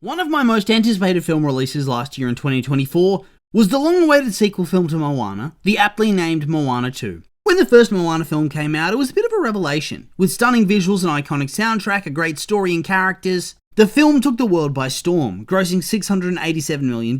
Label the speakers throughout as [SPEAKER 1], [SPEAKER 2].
[SPEAKER 1] One of my most anticipated film releases last year in 2024 was the long-awaited sequel film to Moana, the aptly named Moana 2. When the first Moana film came out, it was a bit of a revelation. With stunning visuals, an iconic soundtrack, a great story and characters, the film took the world by storm, grossing $687 million,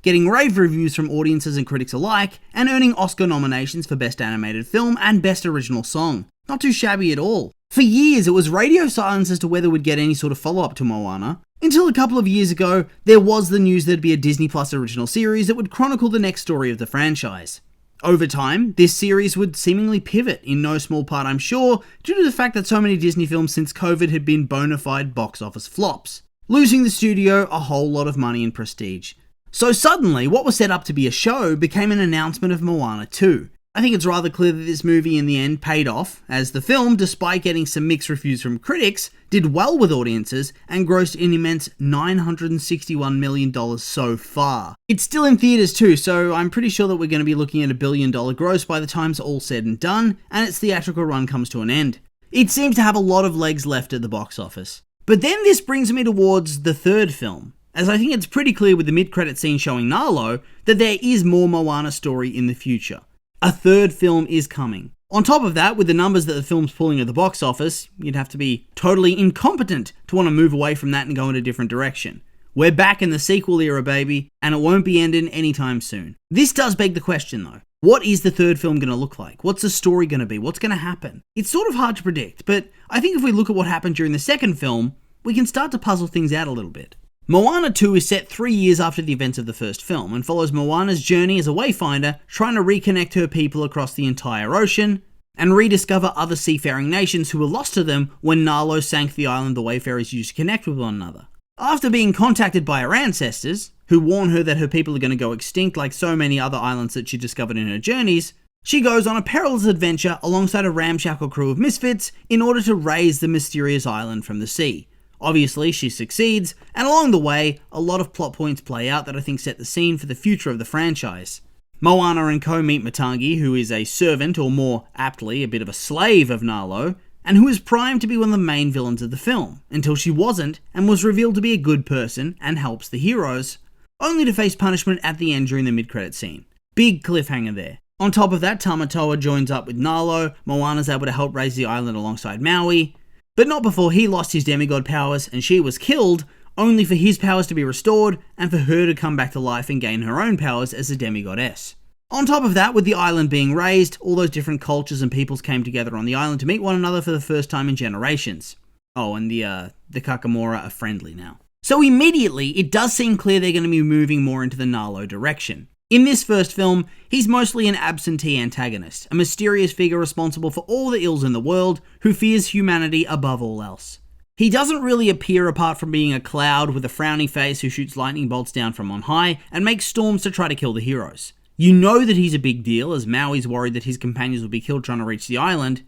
[SPEAKER 1] getting rave reviews from audiences and critics alike, and earning Oscar nominations for Best Animated Film and Best Original Song. Not too shabby at all. For years, it was radio silence as to whether we'd get any sort of follow-up to Moana, until a couple of years ago, there was the news there'd be a Disney Plus original series that would chronicle the next story of the franchise. Over time, this series would seemingly pivot, in no small part I'm sure, due to the fact that so many Disney films since COVID had been bona fide box office flops, losing the studio a whole lot of money and prestige. So suddenly, what was set up to be a show became an announcement of Moana 2. I think it's rather clear that this movie in the end paid off, as the film, despite getting some mixed reviews from critics, did well with audiences and grossed an immense $961 million so far. It's still in theaters too, so I'm pretty sure that we're going to be looking at $1 billion gross by the time it's all said and done, and its theatrical run comes to an end. It seems to have a lot of legs left at the box office. But then this brings me towards the third film, as I think it's pretty clear with the mid-credit scene showing Nalo that there is more Moana story in the future. A third film is coming. On top of that, with the numbers that the film's pulling at the box office, you'd have to be totally incompetent to want to move away from that and go in a different direction. We're back in the sequel era, baby, and it won't be ending anytime soon. This does beg the question though. What is the third film going to look like? What's the story going to be? What's going to happen? It's sort of hard to predict, but I think if we look at what happened during the second film, we can start to puzzle things out a little bit. Moana 2 is set 3 years after the events of the first film and follows Moana's journey as a wayfinder trying to reconnect her people across the entire ocean and rediscover other seafaring nations who were lost to them when Nalo sank the island the wayfarers used to connect with one another. After being contacted by her ancestors, who warn her that her people are going to go extinct like so many other islands that she discovered in her journeys, she goes on a perilous adventure alongside a ramshackle crew of misfits in order to raise the mysterious island from the sea. Obviously, she succeeds, and along the way, a lot of plot points play out that I think set the scene for the future of the franchise. Moana and co meet Matangi, who is a servant, or more aptly, a bit of a slave of Nalo, and who is primed to be one of the main villains of the film, until she wasn't, and was revealed to be a good person and helps the heroes, only to face punishment at the end during the mid-credit scene. Big cliffhanger there. On top of that, Tamatoa joins up with Nalo, Moana's able to help raise the island alongside Maui, but not before he lost his demigod powers and she was killed, only for his powers to be restored and for her to come back to life and gain her own powers as a demigoddess. On top of that, with the island being raised, all those different cultures and peoples came together on the island to meet one another for the first time in generations. Oh, and the Kakamora are friendly now. So immediately, it does seem clear they're going to be moving more into the Nalo direction. In this first film, he's mostly an absentee antagonist, a mysterious figure responsible for all the ills in the world, who fears humanity above all else. He doesn't really appear apart from being a cloud with a frowny face who shoots lightning bolts down from on high and makes storms to try to kill the heroes. You know that he's a big deal, as Maui's worried that his companions will be killed trying to reach the island,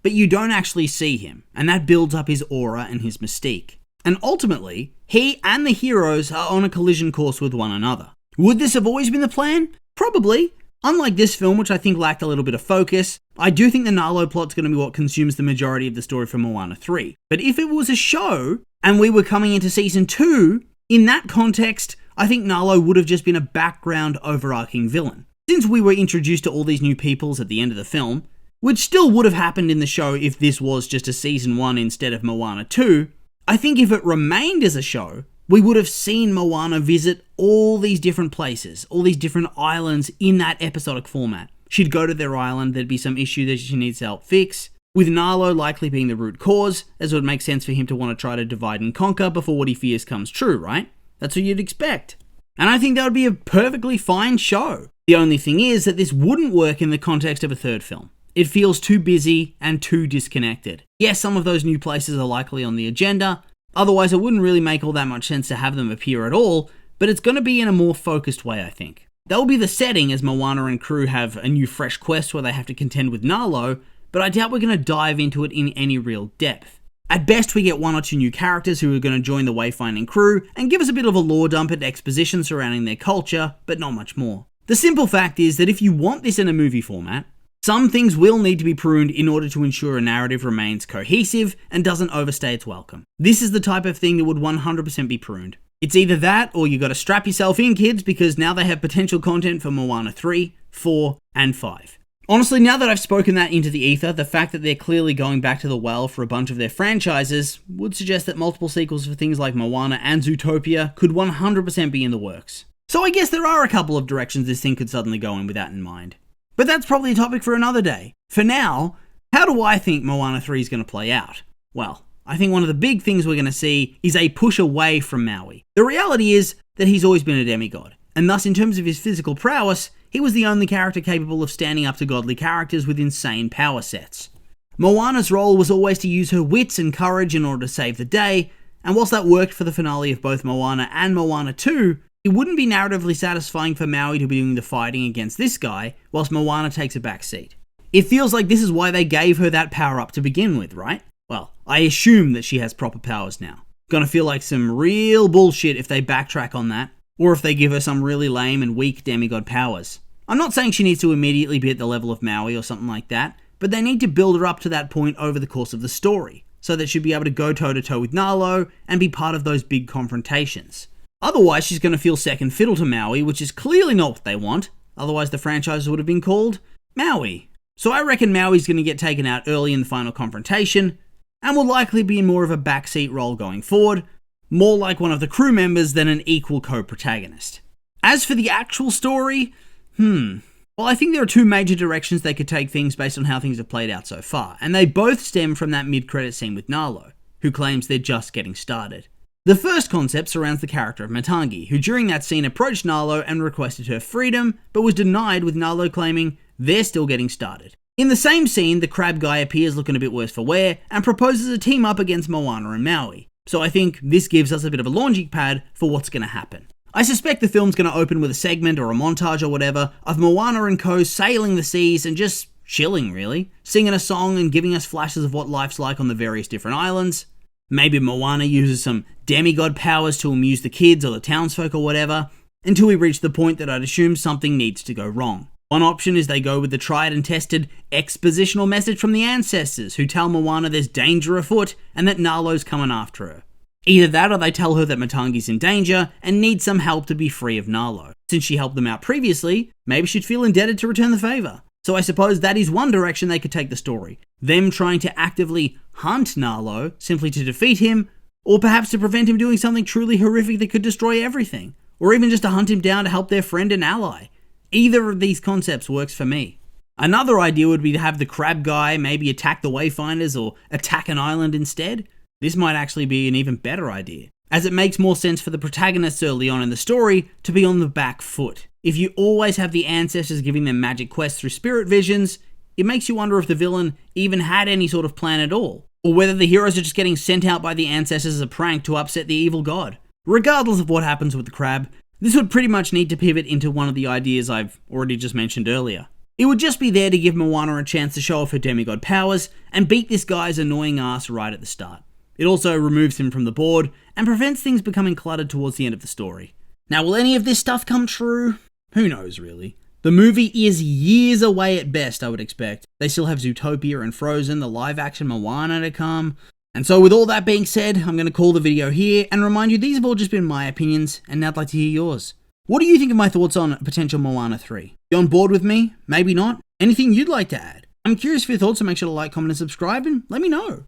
[SPEAKER 1] but you don't actually see him, and that builds up his aura and his mystique. And ultimately, he and the heroes are on a collision course with one another. Would this have always been the plan? Probably. Unlike this film, which I think lacked a little bit of focus, I do think the Nalo plot's going to be what consumes the majority of the story for Moana 3. But if it was a show, and we were coming into season 2, in that context, I think Nalo would have just been a background overarching villain. Since we were introduced to all these new peoples at the end of the film, which still would have happened in the show if this was just a season 1 instead of Moana 2, I think if it remained as a show, we would have seen Moana visit all these different places, all these different islands in that episodic format. She'd go to their island, there'd be some issue that she needs help fix, with Nalo likely being the root cause, as it would make sense for him to want to try to divide and conquer before what he fears comes true, right? That's what you'd expect. And I think that would be a perfectly fine show. The only thing is that this wouldn't work in the context of a third film. It feels too busy and too disconnected. Yes, some of those new places are likely on the agenda, otherwise it wouldn't really make all that much sense to have them appear at all, but it's going to be in a more focused way, I think. That will be the setting as Moana and crew have a new fresh quest where they have to contend with Nalo, but I doubt we're going to dive into it in any real depth. At best, we get 1 or 2 new characters who are going to join the wayfinding crew and give us a bit of a lore dump and exposition surrounding their culture, but not much more. The simple fact is that if you want this in a movie format, some things will need to be pruned in order to ensure a narrative remains cohesive and doesn't overstay its welcome. This is the type of thing that would 100% be pruned. It's either that or you gotta strap yourself in, kids, because now they have potential content for Moana 3, 4, and 5. Honestly, now that I've spoken that into the ether, the fact that they're clearly going back to the well for a bunch of their franchises would suggest that multiple sequels for things like Moana and Zootopia could 100% be in the works. So I guess there are a couple of directions this thing could suddenly go in with that in mind. But that's probably a topic for another day. For now, how do I think Moana 3 is going to play out? Well, I think one of the big things we're going to see is a push away from Maui. The reality is that he's always been a demigod, and thus in terms of his physical prowess, he was the only character capable of standing up to godly characters with insane power sets. Moana's role was always to use her wits and courage in order to save the day, and whilst that worked for the finale of both Moana and Moana 2, it wouldn't be narratively satisfying for Maui to be doing the fighting against this guy, whilst Moana takes a back seat. It feels like this is why they gave her that power up to begin with, right? Well, I assume that she has proper powers now. Gonna feel like some real bullshit if they backtrack on that, or if they give her some really lame and weak demigod powers. I'm not saying she needs to immediately be at the level of Maui or something like that, but they need to build her up to that point over the course of the story, so that she'll be able to go toe-to-toe with Nalo and be part of those big confrontations. Otherwise, she's going to feel second fiddle to Maui, which is clearly not what they want. Otherwise, the franchise would have been called Maui. So I reckon Maui's going to get taken out early in the final confrontation, and will likely be in more of a backseat role going forward, more like one of the crew members than an equal co-protagonist. As for the actual story, well, I think there are two major directions they could take things based on how things have played out so far, and they both stem from that mid-credit scene with Nalo, who claims they're just getting started. The first concept surrounds the character of Matangi, who during that scene approached Nalo and requested her freedom, but was denied with Nalo claiming they're still getting started. In the same scene, the crab guy appears looking a bit worse for wear and proposes a team up against Moana and Maui. So I think this gives us a bit of a launching pad for what's going to happen. I suspect the film's going to open with a segment or a montage or whatever of Moana and co sailing the seas and just chilling really, singing a song and giving us flashes of what life's like on the various different islands. Maybe Moana uses some demigod powers to amuse the kids or the townsfolk or whatever, until we reach the point that I'd assume something needs to go wrong. One option is they go with the tried and tested expositional message from the ancestors who tell Moana there's danger afoot and that Nalo's coming after her. Either that or they tell her that Matangi's in danger and needs some help to be free of Nalo. Since she helped them out previously, maybe she'd feel indebted to return the favour. So I suppose that is one direction they could take the story. Them trying to actively hunt Nalo simply to defeat him, or perhaps to prevent him doing something truly horrific that could destroy everything. Or even just to hunt him down to help their friend and ally. Either of these concepts works for me. Another idea would be to have the crab guy maybe attack the Wayfinders or attack an island instead. This might actually be an even better idea, as it makes more sense for the protagonists early on in the story to be on the back foot. If you always have the ancestors giving them magic quests through spirit visions, it makes you wonder if the villain even had any sort of plan at all, or whether the heroes are just getting sent out by the ancestors as a prank to upset the evil god. Regardless of what happens with the crab, this would pretty much need to pivot into one of the ideas I've already just mentioned earlier. It would just be there to give Moana a chance to show off her demigod powers and beat this guy's annoying ass right at the start. It also removes him from the board and prevents things becoming cluttered towards the end of the story. Now, will any of this stuff come true? Who knows, really. The movie is years away at best, I would expect. They still have Zootopia and Frozen, the live-action Moana to come. And so with all that being said, I'm going to call the video here and remind you these have all just been my opinions, and now I'd like to hear yours. What do you think of my thoughts on potential Moana 3? You on board with me? Maybe not? Anything you'd like to add? I'm curious for your thoughts, so make sure to like, comment, and subscribe, and let me know.